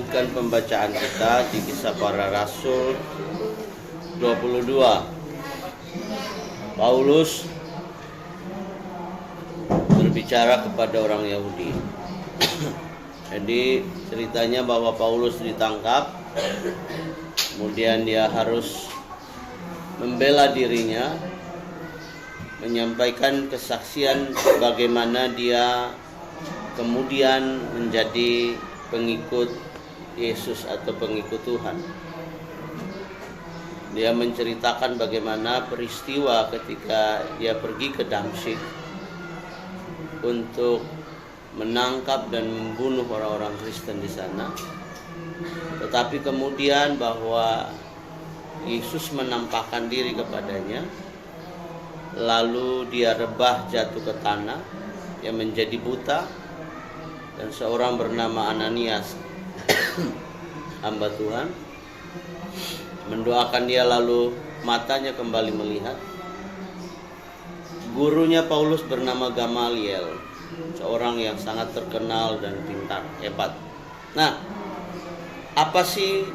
melanjutkan pembacaan kita di Kisah Para Rasul 22. Paulus berbicara kepada orang Yahudi. Jadi ceritanya bahwa Paulus ditangkap, kemudian dia harus membela dirinya, menyampaikan kesaksian bagaimana dia kemudian menjadi pengikut Yesus atau pengikut Tuhan. Dia menceritakan bagaimana peristiwa ketika dia pergi ke Damsyik untuk menangkap dan membunuh orang-orang Kristen di sana. Tetapi kemudian bahwa Yesus menampakkan diri kepadanya, lalu dia rebah jatuh ke tanah, dia menjadi buta, dan seorang bernama Ananias, hamba Tuhan, mendoakan dia, lalu matanya kembali melihat. Gurunya Paulus bernama Gamaliel, seorang yang sangat terkenal dan pintar, hebat. Nah, apa sih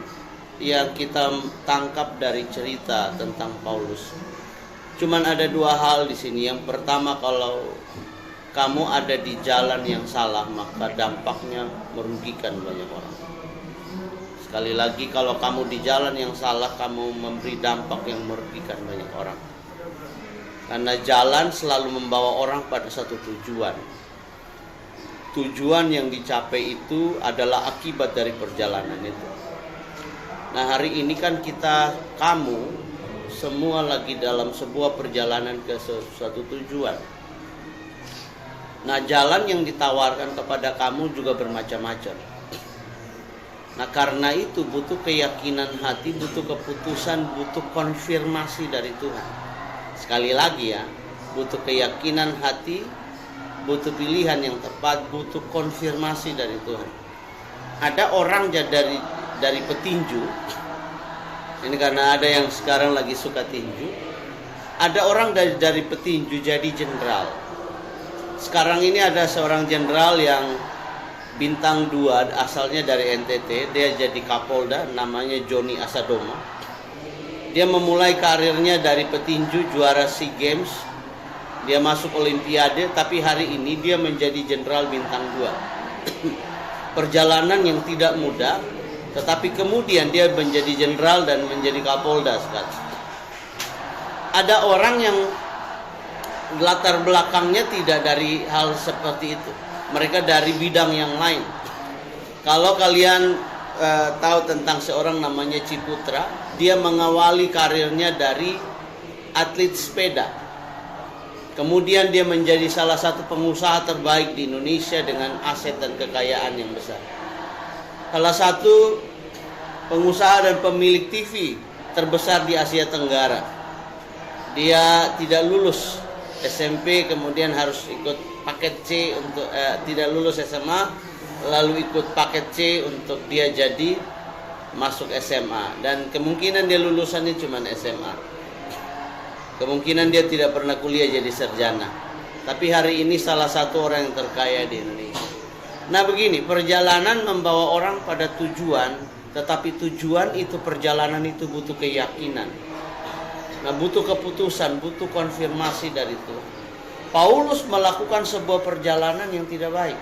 yang kita tangkap dari cerita tentang Paulus? Cuman ada dua hal di sini. Yang pertama, kalau kamu ada di jalan yang salah, maka dampaknya merugikan banyak orang. Sekali lagi, kalau kamu di jalan yang salah, kamu memberi dampak yang merugikan banyak orang. Karena jalan selalu membawa orang pada satu tujuan. Tujuan yang dicapai itu adalah akibat dari perjalanan itu. Nah, hari ini kan kamu semua lagi dalam sebuah perjalanan ke suatu tujuan. Nah, jalan yang ditawarkan kepada kamu juga bermacam-macam. Nah, karena itu butuh keyakinan hati, butuh keputusan, butuh konfirmasi dari Tuhan. Sekali lagi ya, butuh keyakinan hati, butuh pilihan yang tepat, butuh konfirmasi dari Tuhan. Ada orang dari petinju, ini karena ada yang sekarang lagi suka tinju. Ada orang dari petinju jadi jenderal. Sekarang ini ada seorang jenderal yang bintang 2, asalnya dari NTT, dia jadi Kapolda, namanya Joni Asadoma. Dia memulai karirnya dari petinju, juara SEA Games, dia masuk Olimpiade, tapi hari ini dia menjadi jenderal bintang 2. Perjalanan yang tidak mudah, tetapi kemudian dia menjadi jenderal dan menjadi Kapolda sekarang. Ada orang yang latar belakangnya tidak dari hal seperti itu. Mereka dari bidang yang lain. Kalau kalian tahu tentang seorang namanya Ciputra, dia mengawali karirnya dari atlet sepeda. Kemudian dia menjadi salah satu pengusaha terbaik di Indonesia dengan aset dan kekayaan yang besar. Salah satu pengusaha dan pemilik TV terbesar di Asia Tenggara. Dia tidak lulus SMP, kemudian harus ikut paket C untuk tidak lulus SMA, lalu ikut paket C untuk dia jadi masuk SMA, dan kemungkinan dia lulusannya cuma SMA. Kemungkinan dia tidak pernah kuliah jadi sarjana. Tapi hari ini salah satu orang yang terkaya di Indonesia. Nah, begini, perjalanan membawa orang pada tujuan, tetapi tujuan itu, perjalanan itu butuh keyakinan. Nah, butuh keputusan, butuh konfirmasi dari Tuhan. Paulus melakukan sebuah perjalanan yang tidak baik,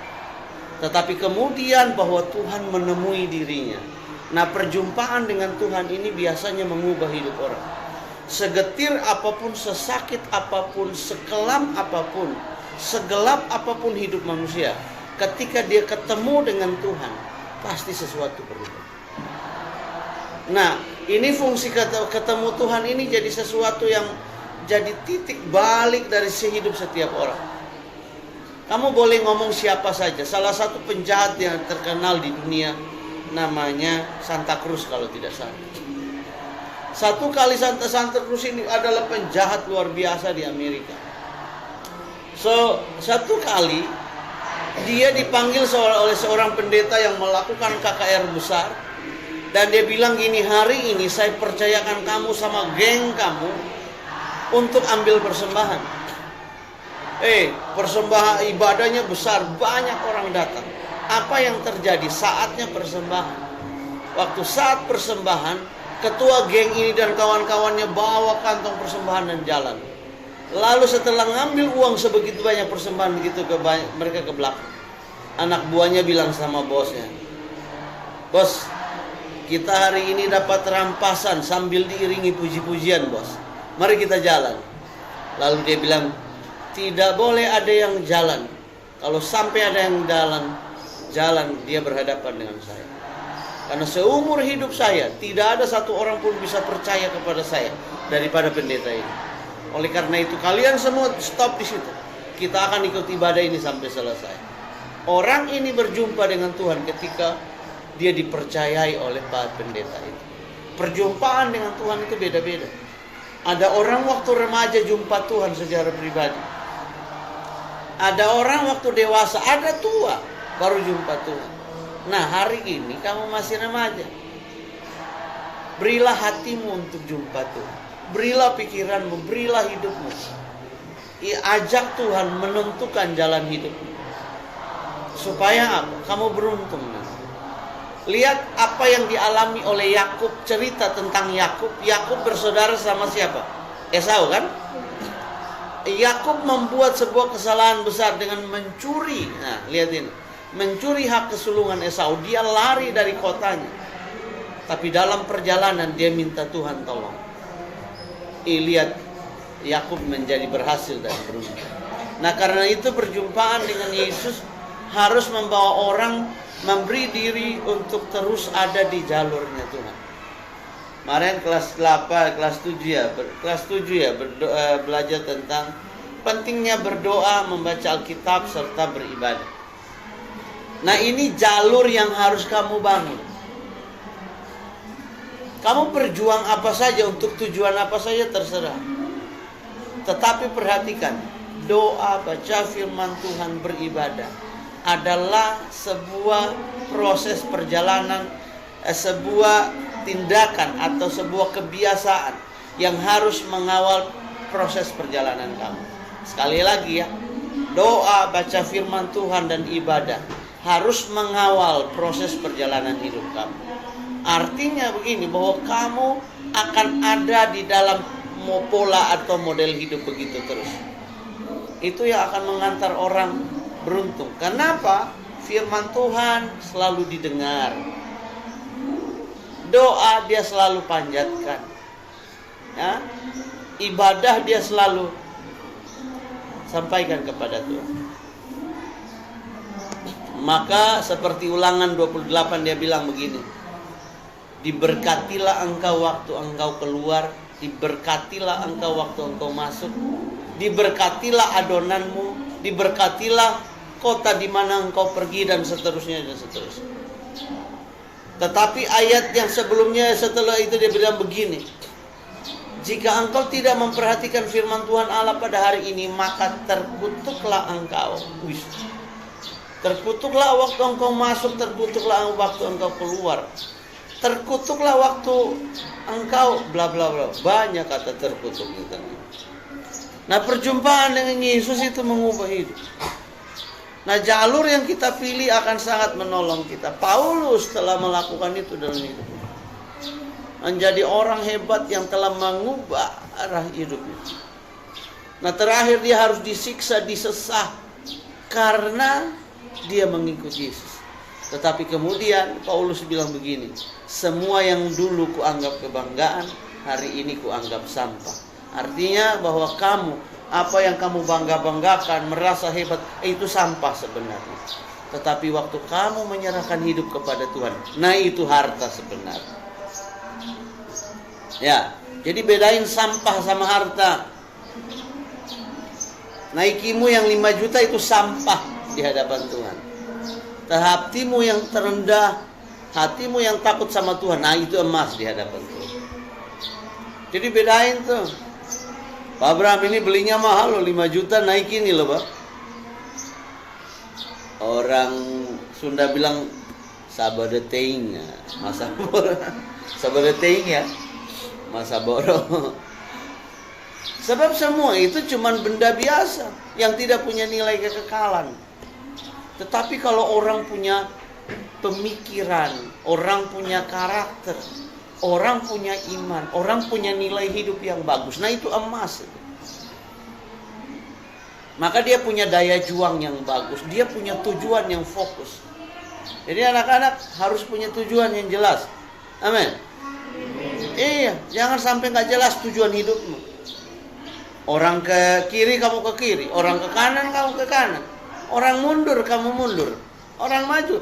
tetapi kemudian bahwa Tuhan menemui dirinya. Nah, perjumpaan dengan Tuhan ini biasanya mengubah hidup orang. Segetir apapun, sesakit apapun, sekelam apapun, segelap apapun hidup manusia, ketika dia ketemu dengan Tuhan, pasti sesuatu berubah. Nah, ini fungsi ketemu Tuhan ini jadi sesuatu yang jadi titik balik dari hidup setiap orang. Kamu boleh ngomong siapa saja. Salah satu penjahat yang terkenal di dunia namanya Santa Cruz kalau tidak salah. Satu kali Santa Cruz ini adalah penjahat luar biasa di Amerika. Satu kali dia dipanggil oleh seorang pendeta yang melakukan KKR besar. Dan dia bilang gini, hari ini saya percayakan kamu sama geng kamu untuk ambil persembahan. Persembahan ibadahnya besar, banyak orang datang. Apa yang terjadi? Saatnya persembahan. Waktu saat persembahan, ketua geng ini dan kawan-kawannya bawa kantong persembahan dan jalan. Lalu setelah ngambil uang sebegitu banyak persembahan begitu mereka ke belakang. Anak buahnya bilang sama bosnya, "Bos, kita hari ini dapat rampasan sambil diiringi puji-pujian, bos. Mari kita jalan." Lalu dia bilang, "Tidak boleh ada yang jalan. Kalau sampai ada yang jalan, dia berhadapan dengan saya. Karena seumur hidup saya, tidak ada satu orang pun bisa percaya kepada saya daripada pendeta ini. Oleh karena itu, kalian semua stop di situ. Kita akan ikut ibadah ini sampai selesai." Orang ini berjumpa dengan Tuhan ketika dia dipercayai oleh Pak Pendeta itu. Perjumpaan dengan Tuhan itu beda-beda. Ada orang waktu remaja jumpa Tuhan secara pribadi. Ada orang waktu dewasa, ada tua baru jumpa Tuhan. Nah, hari ini kamu masih remaja. Berilah hatimu untuk jumpa Tuhan. Berilah pikiranmu, berilah hidupmu. Ajak Tuhan menentukan jalan hidupmu. Supaya apa? Kamu beruntung. Lihat apa yang dialami oleh Yakub, cerita tentang Yakub. Yakub bersaudara sama siapa? Esau, kan? Yakub membuat sebuah kesalahan besar dengan mencuri. Nah, lihat ini. Mencuri hak kesulungan Esau. Dia lari dari kotanya. Tapi dalam perjalanan dia minta Tuhan tolong. Lihat, Yakub menjadi berhasil dan beruntung. Nah, karena itu perjumpaan dengan Yesus harus membawa orang memberi diri untuk terus ada di jalurnya Tuhan. Kemarin kelas 8, kelas 7 ya belajar tentang pentingnya berdoa, membaca Alkitab serta beribadah. Nah, ini jalur yang harus kamu bangun. Kamu berjuang apa saja untuk tujuan apa saja terserah. Tetapi perhatikan, doa, baca firman Tuhan, beribadah adalah sebuah proses perjalanan, sebuah tindakan atau sebuah kebiasaan yang harus mengawal proses perjalanan kamu. Sekali lagi ya, doa, baca firman Tuhan dan ibadah harus mengawal proses perjalanan hidup kamu. Artinya begini, bahwa kamu akan ada di dalam pola atau model hidup begitu terus. Itu yang akan mengantar orang beruntung. Kenapa? Firman Tuhan selalu didengar. Doa dia selalu panjatkan. Ya? Ibadah dia selalu sampaikan kepada Tuhan. Maka seperti Ulangan 28 dia bilang begini. Diberkatilah engkau waktu engkau keluar, diberkatilah engkau waktu engkau masuk, diberkatilah adonanmu, diberkatilah kota di mana engkau pergi, dan seterusnya dan seterusnya. Tetapi ayat yang sebelumnya setelah itu dia bilang begini. Jika engkau tidak memperhatikan firman Tuhan Allah pada hari ini, maka terkutuklah engkau. Terkutuklah waktu engkau masuk, terkutuklah waktu engkau keluar. Terkutuklah waktu engkau bla bla bla. Banyak kata terkutuk gitu. Nah, perjumpaan dengan Yesus itu mengubah hidup. Nah, jalur yang kita pilih akan sangat menolong kita. Paulus telah melakukan itu dalam hidupnya. Menjadi orang hebat yang telah mengubah arah hidupnya. Nah, terakhir dia harus disiksa, disesah karena dia mengikuti Yesus. Tetapi kemudian Paulus bilang begini, semua yang dulu kuanggap kebanggaan, hari ini kuanggap sampah. Artinya bahwa kamu, apa yang kamu bangga-banggakan, merasa hebat, itu sampah sebenarnya. Tetapi waktu kamu menyerahkan hidup kepada Tuhan, nah itu harta sebenarnya. Ya, jadi bedain sampah sama harta. Naikimu yang 5 juta itu sampah di hadapan Tuhan. Hatimu yang terendah, hatimu yang takut sama Tuhan, nah itu emas di hadapan Tuhan. Jadi bedain tuh. Pak Abraham ini belinya mahal loh, 5 juta naik ini loh Pak. Orang Sunda bilang sabadeteing, masa sabadeteing ya, masa borong. Sebab semua itu cuman benda biasa yang tidak punya nilai kekekalan. Tetapi kalau orang punya pemikiran, orang punya karakter, orang punya iman, orang punya nilai hidup yang bagus. Nah, itu emas. Maka dia punya daya juang yang bagus, dia punya tujuan yang fokus. Jadi anak-anak harus punya tujuan yang jelas. Amin. Iya, jangan sampai nggak jelas tujuan hidupmu. Orang ke kiri, kamu ke kiri. Orang ke kanan, kamu ke kanan. Orang mundur, kamu mundur. Orang maju.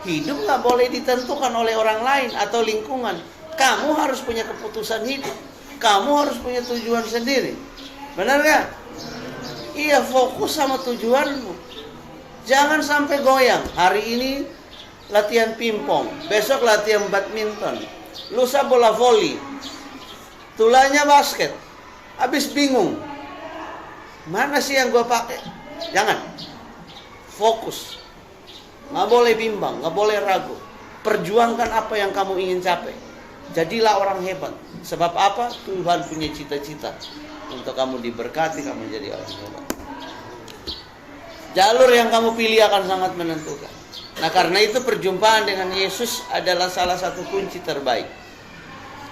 Hidup nggak boleh ditentukan oleh orang lain atau lingkungan. Kamu harus punya keputusan hidup. Kamu harus punya tujuan sendiri. Benar nggak? Iya, fokus sama tujuanmu. Jangan sampai goyang. Hari ini latihan pingpong, besok latihan badminton, lusa bola voli, tulanya basket. Habis bingung, mana sih yang gue pakai? Jangan. Fokus. Nggak boleh bimbang, nggak boleh ragu. Perjuangkan apa yang kamu ingin capai. Jadilah orang hebat. Sebab apa? Tuhan punya cita-cita untuk kamu diberkati, kamu jadi orang hebat. Jalur yang kamu pilih akan sangat menentukan. Nah, karena itu perjumpaan dengan Yesus adalah salah satu kunci terbaik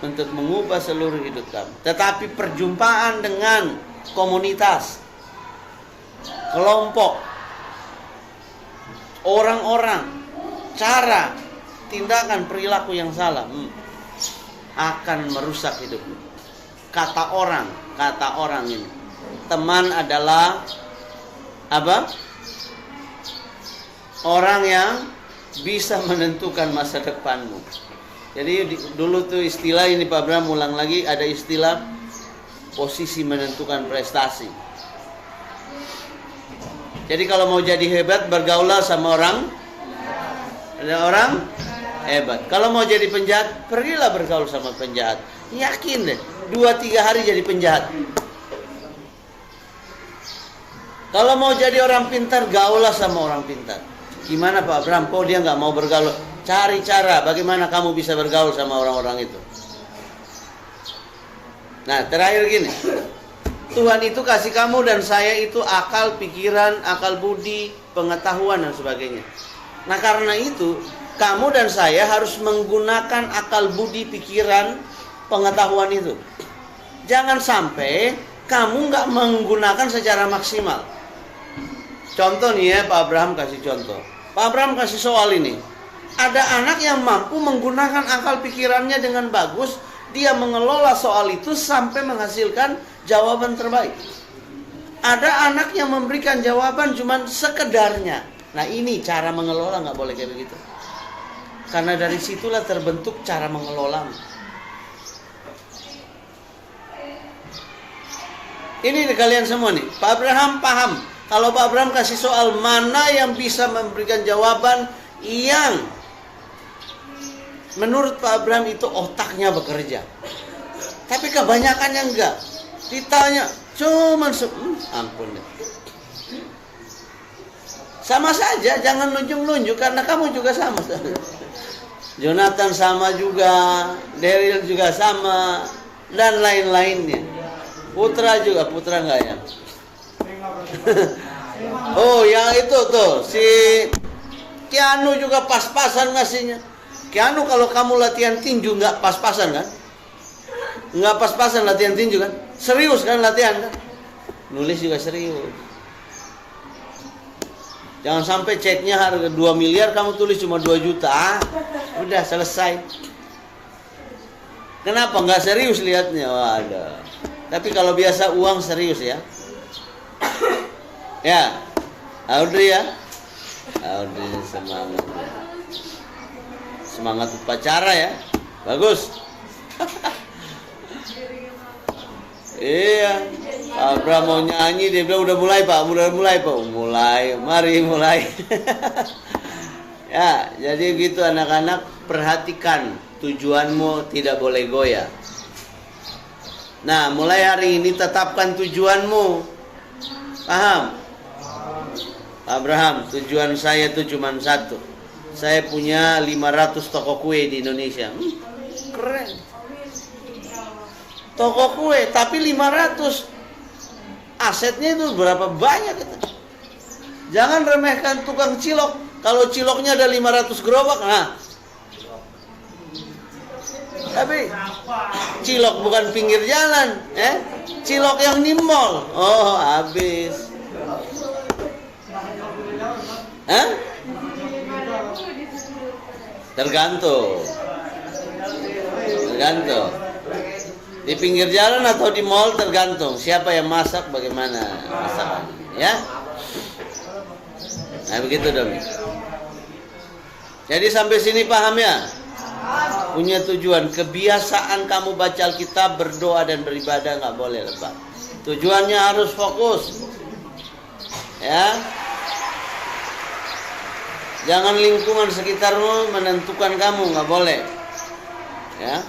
untuk mengubah seluruh hidup kamu. Tetapi perjumpaan dengan komunitas, kelompok, orang-orang, cara, tindakan, perilaku yang salah akan merusak hidupmu. Kata orang ini, teman adalah apa? Orang yang bisa menentukan masa depanmu. Jadi dulu tuh istilah ini Pak Bram ulang lagi, ada istilah posisi menentukan prestasi. Jadi kalau mau jadi hebat, bergaulah sama orang hebat. Kalau mau jadi penjahat, pergilah bergaul sama penjahat. Yakin deh, 2-3 hari jadi penjahat. Kalau mau jadi orang pintar, gaulah sama orang pintar. Gimana Pak Bram? Kok dia nggak mau bergaul? Cari cara bagaimana kamu bisa bergaul sama orang-orang itu. Nah, terakhir gini. Tuhan itu kasih kamu dan saya itu akal, pikiran, akal budi, pengetahuan dan sebagainya. Nah, karena itu kamu dan saya harus menggunakan akal budi, pikiran, pengetahuan itu. Jangan sampai kamu nggak menggunakan secara maksimal. Contoh nih ya, Pak Abraham kasih contoh. Pak Abraham kasih soal ini. Ada anak yang mampu menggunakan akal pikirannya dengan bagus. Dia mengelola soal itu sampai menghasilkan jawaban terbaik. Ada anak yang memberikan jawaban cuma sekedarnya. Nah, ini cara mengelola, nggak boleh kayak begitu. Karena dari situlah terbentuk cara mengelola. Ini kalian semua nih. Pak Abraham paham. Kalau Pak Abraham kasih soal, mana yang bisa memberikan jawaban yang menurut Pak Abraham itu otaknya bekerja. Tapi kebanyakannya enggak. Ditanya, cuman ampun deh. Sama saja, jangan nunjuk-nunjuk karena kamu juga sama. Jonathan sama juga, Daryl juga sama, dan lain-lainnya. Putra juga, Putra enggak ya? Oh, yang itu tuh, si Keanu juga pas-pasan ngasihnya. Keanu kalau kamu latihan tinju nggak pas-pasan kan? Nggak pas-pasan latihan tinju kan? Serius kan latihan kan? Nulis juga serius. Jangan sampai ceknya harga 2 miliar kamu tulis cuma 2 juta. Udah selesai. Kenapa nggak serius lihatnya? Waduh. Tapi kalau biasa uang serius ya. Ya, Audrey ya. Audrey semangat. Semangat upacara ya. Bagus. Iya. Abraham mau nyanyi, dia bilang udah mulai Pak. Mulai. Mari mulai. Ya, jadi gitu anak-anak, perhatikan tujuanmu tidak boleh goyah. Nah, mulai hari ini tetapkan tujuanmu. Paham? Abraham, tujuan saya itu cuma satu. Saya punya 500 toko kue di Indonesia. Keren. Toko kue, tapi 500. Asetnya itu berapa banyak itu. Jangan remehkan tukang cilok. Kalau ciloknya ada 500 gerobak, nah. Tapi cilok bukan pinggir jalan, cilok yang di mall. Oh, habis. Tergantung. Di pinggir jalan atau di mall tergantung siapa yang masak, bagaimana masakannya, ya. Nah, begitu dong. Jadi sampai sini paham ya? Punya tujuan. Kebiasaan kamu baca Alkitab, berdoa dan beribadah nggak boleh lepas. Tujuannya harus fokus, ya. Jangan lingkungan sekitarmu menentukan kamu, nggak boleh, ya.